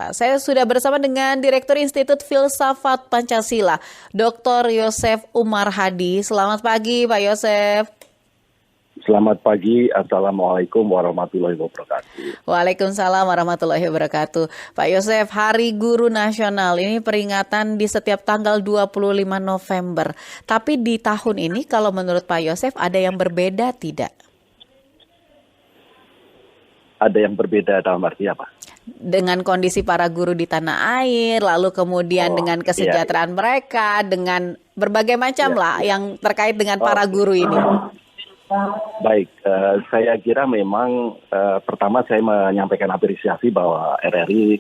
Jakarta. Saya sudah bersama dengan Direktur Institut Filsafat Pancasila, Dr. Yosef Umar Hadi. Selamat pagi, Pak Yosef. Selamat pagi, Assalamualaikum warahmatullahi wabarakatuh. Waalaikumsalam warahmatullahi wabarakatuh. Pak Yosef, Hari Guru Nasional ini peringatan di setiap tanggal 25 November. Tapi di tahun ini kalau menurut Pak Yosef ada yang berbeda tidak? Ada yang berbeda dalam arti apa? Dengan kondisi para guru di tanah air, lalu kemudian dengan kesejahteraan mereka, dengan berbagai macam yang terkait dengan para guru ini. Baik, saya kira memang pertama saya menyampaikan apresiasi bahwa RRI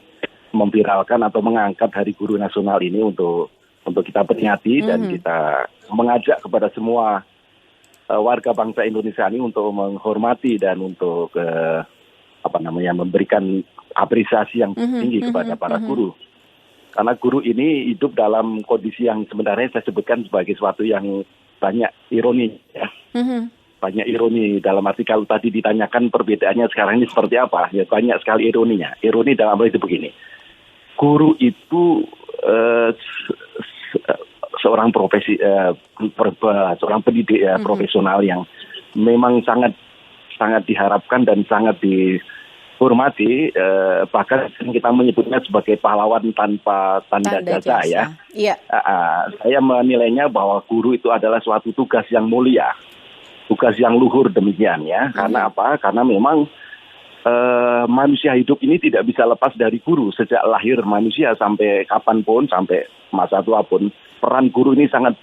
memviralkan atau mengangkat Hari Guru Nasional ini untuk kita peringati dan kita mengajak kepada semua warga bangsa Indonesia ini untuk menghormati dan untuk memberikan apresiasi yang tinggi kepada para guru. Karena guru ini hidup dalam kondisi yang sebenarnya saya sebutkan sebagai sesuatu yang banyak ironi ya. Banyak ironi dalam arti kalau tadi ditanyakan perbedaannya sekarang ini seperti apa, ya banyak sekali ironinya. Ironi dalam arti begini, guru itu seorang profesi, seorang pendidik profesional yang memang sangat diharapkan dan sangat dihormati, bahkan kita menyebutnya sebagai pahlawan tanpa tanda jasa ya. Iya. Saya menilainya bahwa guru itu adalah suatu tugas yang mulia. Tugas yang luhur demikian ya. Karena apa? Karena memang manusia hidup ini tidak bisa lepas dari guru. Sejak lahir manusia sampai kapanpun, sampai masa tua pun, peran guru ini sangat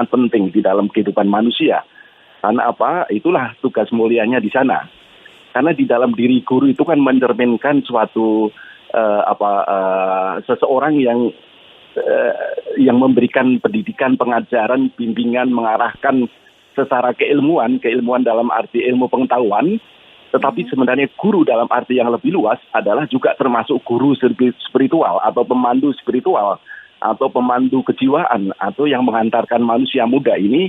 penting di dalam kehidupan manusia. Karena apa? Itulah tugas mulianya di sana. Karena di dalam diri guru itu kan mencerminkan suatu seseorang yang memberikan pendidikan, pengajaran, bimbingan, mengarahkan secara keilmuan dalam arti ilmu pengetahuan, tetapi sebenarnya guru dalam arti yang lebih luas adalah juga termasuk guru spiritual atau pemandu spiritual atau pemandu kejiwaan atau yang mengantarkan manusia muda ini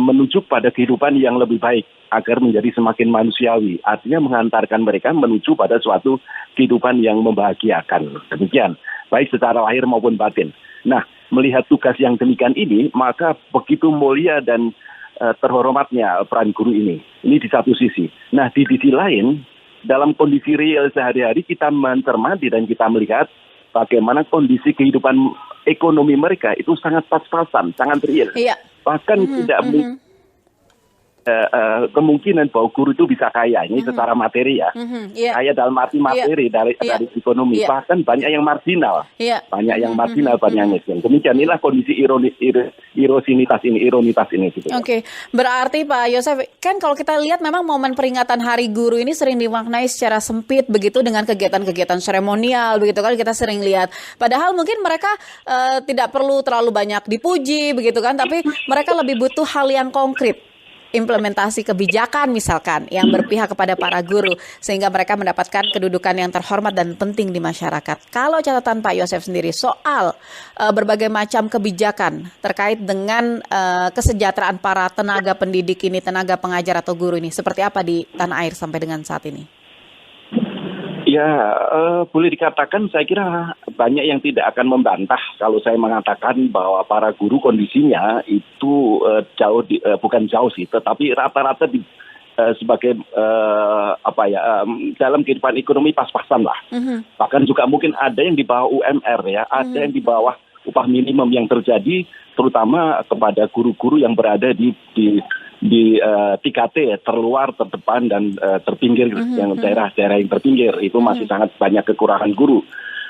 menuju pada kehidupan yang lebih baik agar menjadi semakin manusiawi. Artinya mengantarkan mereka menuju pada suatu kehidupan yang membahagiakan. Demikian, baik secara lahir maupun batin. Nah, melihat tugas yang demikian ini, maka begitu mulia dan terhormatnya peran guru ini. Ini di satu sisi. Nah, di sisi lain, dalam kondisi real sehari-hari kita mencermati dan kita melihat bagaimana kondisi kehidupan ekonomi mereka itu sangat pas-pasan, sangat real. Iya. Bahkan tidak kemungkinan bahwa guru itu bisa kaya ini secara materi ya. Kaya dalam arti materi dari ekonomi. Bahkan banyak yang marginal. Banyak yang marginal, banyak yang miskin. Demikian inilah kondisi ironitas ini. Gitu. Oke. Berarti Pak Yosef, kan kalau kita lihat memang momen peringatan Hari Guru ini sering dimaknai secara sempit begitu dengan kegiatan-kegiatan seremonial begitu kan kita sering lihat. Padahal mungkin mereka tidak perlu terlalu banyak dipuji begitu kan, tapi mereka lebih butuh hal yang konkret. Implementasi kebijakan misalkan yang berpihak kepada para guru sehingga mereka mendapatkan kedudukan yang terhormat dan penting di masyarakat. Kalau catatan Pak Yosef sendiri soal berbagai macam kebijakan terkait dengan kesejahteraan para tenaga pendidik ini, tenaga pengajar atau guru ini, seperti apa di tanah air sampai dengan saat ini? Ya, boleh dikatakan saya kira banyak yang tidak akan membantah kalau saya mengatakan bahwa para guru kondisinya itu bukan jauh sih, tetapi rata-rata sebagai dalam kehidupan ekonomi pas-pasan lah. Bahkan juga mungkin ada yang di bawah UMR ya, ada yang di bawah upah minimum yang terjadi terutama kepada guru-guru yang berada di 3T terluar, terdepan dan terpinggir, yang daerah-daerah yang terpinggir itu masih sangat banyak kekurangan guru.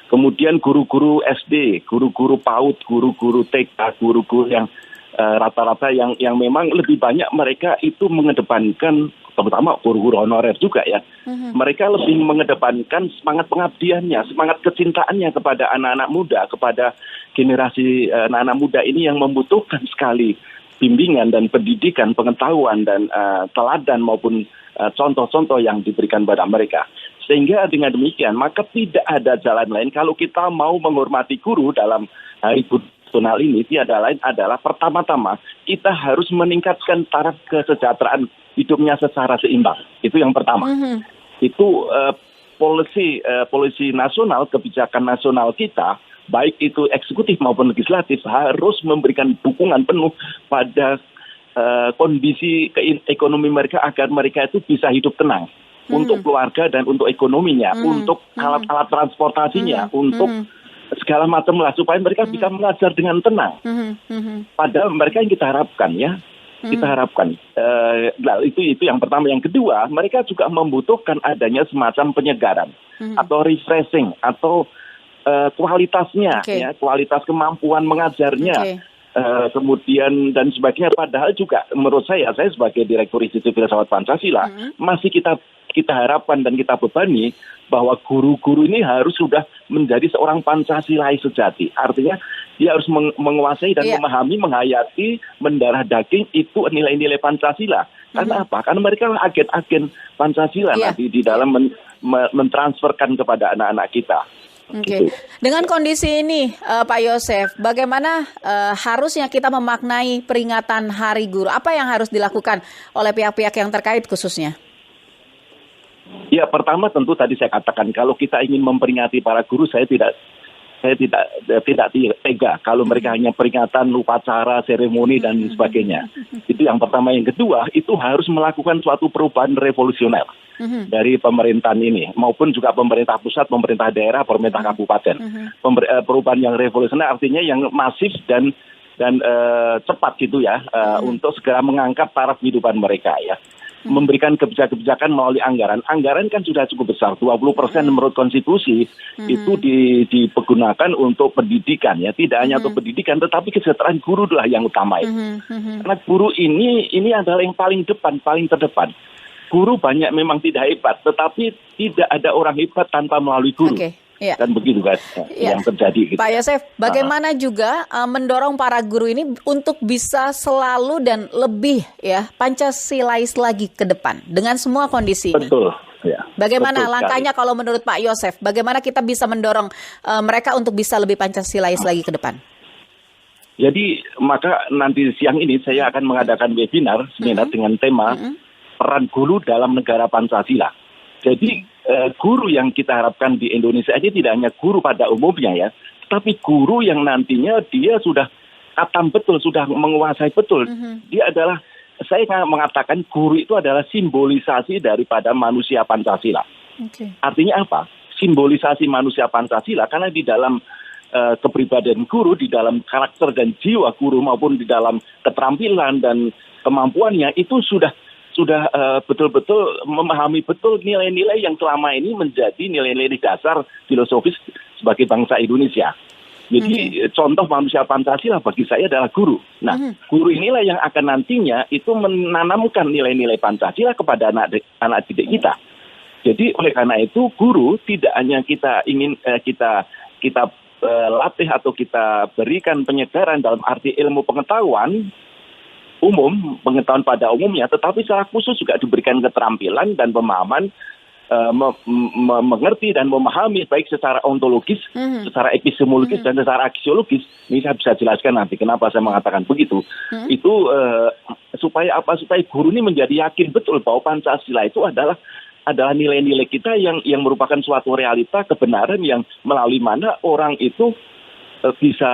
Kemudian guru-guru SD, guru-guru PAUD, guru-guru TK, guru-guru yang rata-rata yang memang lebih banyak mereka itu mengedepankan, terutama guru-guru honorer juga ya. Mereka lebih mengedepankan semangat pengabdiannya, semangat kecintaannya kepada anak-anak muda, kepada generasi anak-anak muda ini yang membutuhkan sekali bimbingan dan pendidikan, pengetahuan dan teladan maupun contoh-contoh yang diberikan pada mereka. Sehingga dengan demikian maka tidak ada jalan lain kalau kita mau menghormati guru dalam Hari Guru Nasional ini, tiada lain adalah pertama-tama kita harus meningkatkan taraf kesejahteraan hidupnya secara seimbang. Itu yang pertama. Itu polisi nasional, kebijakan nasional kita, baik itu eksekutif maupun legislatif, harus memberikan dukungan penuh pada kondisi ekonomi mereka agar mereka itu bisa hidup tenang untuk keluarga dan untuk ekonominya, untuk alat-alat transportasinya, untuk segala macam lah supaya mereka bisa mengajar dengan tenang. Padahal mereka yang kita harapkan ya, kita harapkan. Itu yang pertama. Yang kedua, mereka juga membutuhkan adanya semacam penyegaran atau refreshing atau kualitasnya, ya, kualitas kemampuan mengajarnya. Kemudian dan sebagainya. Padahal juga menurut saya sebagai Direktur Institut Filsafat Pancasila masih kita harapkan dan kita bebani bahwa guru-guru ini harus sudah menjadi seorang Pancasilais sejati. Artinya dia harus menguasai dan memahami, menghayati, mendarah daging itu nilai-nilai Pancasila. Karena apa? Karena mereka agen-agen Pancasila nanti di dalam mentransferkan kepada anak-anak kita. Oke. Gitu. Dengan kondisi ini, Pak Yosef, bagaimana harusnya kita memaknai peringatan Hari Guru? Apa yang harus dilakukan oleh pihak-pihak yang terkait khususnya? Ya, pertama tentu tadi saya katakan kalau kita ingin memperingati para guru, saya tidak tega kalau mereka hanya peringatan, upacara, seremoni dan sebagainya. Itu yang pertama. Yang kedua, itu harus melakukan suatu perubahan revolusioner dari pemerintahan ini, maupun juga pemerintah pusat, pemerintah daerah, pemerintah kabupaten. Perubahan yang revolusioner artinya yang masif dan cepat gitu ya, untuk segera mengangkat taraf kehidupan mereka ya. Memberikan kebijakan-kebijakan melalui anggaran. Anggaran kan sudah cukup besar, 20% menurut konstitusi itu dipergunakan untuk pendidikan ya. Tidak hanya untuk pendidikan, tetapi kesejahteraan guru adalah yang utama itu. Karena guru ini adalah yang paling terdepan. Guru banyak memang tidak hebat, tetapi tidak ada orang hebat tanpa melalui guru. Ya. Dan begitu kan yang terjadi. Gitu. Pak Yosef, bagaimana juga mendorong para guru ini untuk bisa selalu dan lebih ya Pancasilais lagi ke depan dengan semua kondisi ini? Betul. Ya. Bagaimana langkahnya kalau menurut Pak Yosef? Bagaimana kita bisa mendorong mereka untuk bisa lebih Pancasilais lagi ke depan? Jadi maka nanti siang ini saya akan mengadakan webinar dengan tema peran guru dalam negara Pancasila. Jadi guru yang kita harapkan di Indonesia ini tidak hanya guru pada umumnya ya, tapi guru yang nantinya dia sudah khatam betul, sudah menguasai betul. Dia adalah, saya mengatakan guru itu adalah simbolisasi daripada manusia Pancasila. Artinya apa? Simbolisasi manusia Pancasila, karena di dalam kepribadian guru, di dalam karakter dan jiwa guru maupun di dalam keterampilan dan kemampuannya itu sudah betul-betul memahami betul nilai-nilai yang selama ini menjadi nilai-nilai dasar filosofis sebagai bangsa Indonesia. Jadi contoh manusia Pancasila bagi saya adalah guru. Nah, guru inilah yang akan nantinya itu menanamkan nilai-nilai Pancasila kepada anak didik kita. Jadi oleh karena itu guru tidak hanya kita ingin kita latih atau kita berikan penyegaran dalam arti ilmu pengetahuan umum, pengetahuan pada umumnya, tetapi secara khusus juga diberikan keterampilan dan pemahaman mengerti dan memahami baik secara ontologis, secara epistemologis dan secara aksiologis. Ini saya bisa jelaskan nanti kenapa saya mengatakan begitu. Itu supaya guru ini menjadi yakin betul bahwa Pancasila itu adalah nilai-nilai kita yang merupakan suatu realita kebenaran yang melalui mana orang itu bisa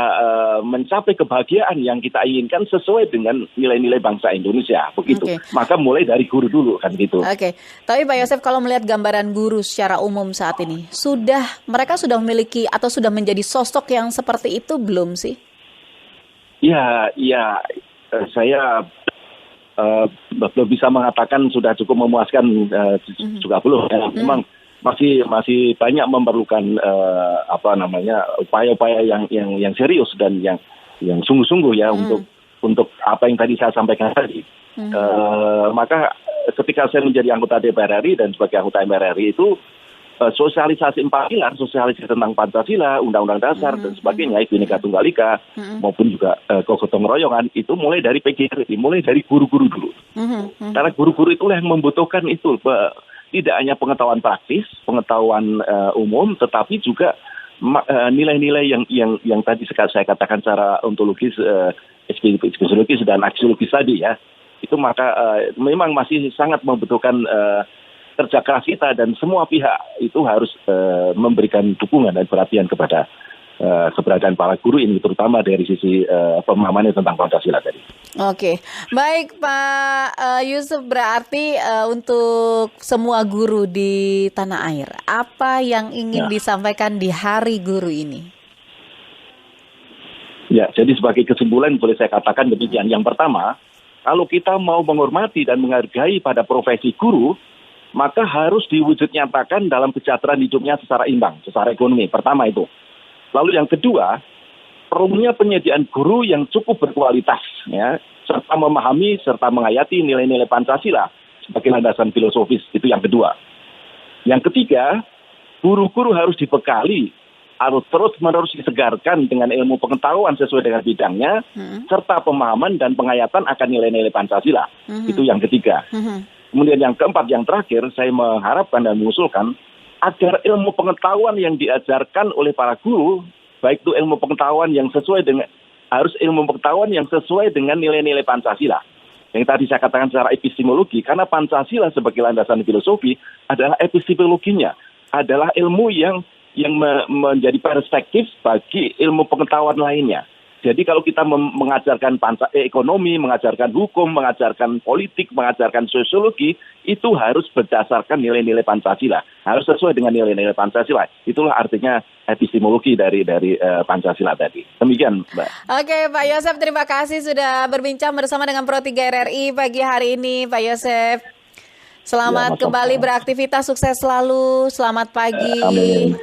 mencapai kebahagiaan yang kita inginkan sesuai dengan nilai-nilai bangsa Indonesia, begitu. Maka mulai dari guru dulu kan gitu. Tapi Pak Yosef, kalau melihat gambaran guru secara umum saat ini, mereka sudah memiliki atau sudah menjadi sosok yang seperti itu belum sih? Ya, saya belum bisa mengatakan sudah cukup memuaskan, juga belum. Memang masih banyak memerlukan upaya-upaya yang serius dan yang sungguh-sungguh ya untuk apa yang tadi saya sampaikan tadi. Maka ketika saya menjadi anggota DPR RI dan sebagai anggota MPR RI itu sosialisasi 4 pilar, sosialisasi tentang Pancasila, Undang-Undang Dasar dan sebagainya, Bhinneka Tunggal Ika maupun juga kegotong royongan itu mulai dari PGRI, mulai dari guru-guru dulu. Karena guru-guru itulah yang membutuhkan itu. Tidak hanya pengetahuan praktis, pengetahuan umum, tetapi juga nilai-nilai yang tadi saya katakan secara ontologis, epistemologis dan aksiologis tadi ya. Itu maka memang masih sangat membutuhkan kerja keras kita dan semua pihak itu harus memberikan dukungan dan perhatian kepada keberadaan para guru ini, terutama dari sisi pemahamannya tentang Pancasila tadi. Oke, baik Pak Yusuf, berarti untuk semua guru di tanah air, apa yang ingin disampaikan di Hari Guru ini? Ya, jadi sebagai kesimpulan boleh saya katakan demikian. Yang pertama, kalau kita mau menghormati dan menghargai pada profesi guru, maka harus diwujud nyatakan dalam kesejahteraan hidupnya secara imbang, secara ekonomi. Pertama itu. Lalu yang kedua, perlunya penyediaan guru yang cukup berkualitas, ya, serta memahami serta menghayati nilai-nilai Pancasila sebagai landasan filosofis. Itu yang kedua. Yang ketiga, guru-guru harus dibekali harus terus-menerus disegarkan dengan ilmu pengetahuan sesuai dengan bidangnya, serta pemahaman dan penghayatan akan nilai-nilai Pancasila. Itu yang ketiga. Kemudian yang keempat, yang terakhir, saya mengharapkan dan mengusulkan agar ilmu pengetahuan yang diajarkan oleh para guru, baik itu ilmu pengetahuan yang sesuai dengan, harus ilmu pengetahuan yang sesuai dengan nilai-nilai Pancasila. Yang tadi saya katakan secara epistemologi, karena Pancasila sebagai landasan filosofi adalah epistemologinya, adalah ilmu yang menjadi perspektif bagi ilmu pengetahuan lainnya. Jadi kalau kita mengajarkan ekonomi, mengajarkan hukum, mengajarkan politik, mengajarkan sosiologi, itu harus berdasarkan nilai-nilai Pancasila. Harus sesuai dengan nilai-nilai Pancasila. Itulah artinya epistemologi dari Pancasila tadi. Demikian, Mbak. Oke, Pak Yosef, terima kasih sudah berbincang bersama dengan Pro 3 RRI pagi hari ini, Pak Yosef. Selamat kembali beraktivitas, sukses selalu. Selamat pagi. Amin.